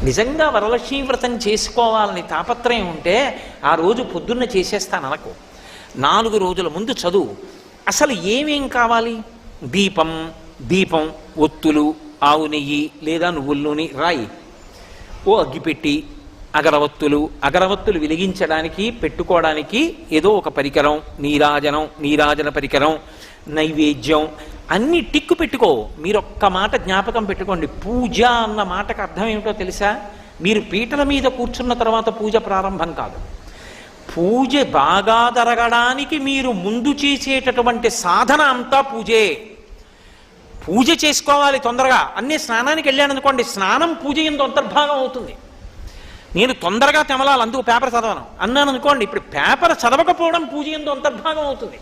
నిజంగా వరలక్ష్మీ వ్రతం చేసుకోవాలని తాపత్రయం ఉంటే ఆ రోజు పొద్దున్న చేసేస్తాను అనకు. 4 రోజుల ముందు చదువు. అసలు ఏమేం కావాలి? దీపం, ఒత్తులు, ఆవు నెయ్యి లేదా నువ్వుల నూనె రాయి, ఓ అగ్గిపెట్టి, అగరవత్తులు వెలిగించడానికి పెట్టుకోవడానికి ఏదో ఒక పరికరం, నీరాజన పరికరం, నైవేద్యం అన్ని టిక్కు పెట్టుకో. మీరు ఒక్క మాట జ్ఞాపకం పెట్టుకోండి, పూజ అన్న మాటకు అర్థం ఏమిటో తెలుసా? మీరు పీటల మీద కూర్చున్న తర్వాత పూజ ప్రారంభం కాదు. పూజ బాగా జరగడానికి మీరు ముందు చేసేటటువంటి సాధన అంతా పూజే. పూజ చేసుకోవాలి తొందరగా. అన్నీ స్నానానికి వెళ్ళాను అనుకోండి, స్నానం పూజ ఎందు అంతర్భాగం అవుతుంది. నేను తొందరగా తెమలాలి, అందుకు పేపర్ చదవను అన్నాను అనుకోండి, ఇప్పుడు పేపర్ చదవకపోవడం పూజ ఎందు అంతర్భాగం అవుతుంది.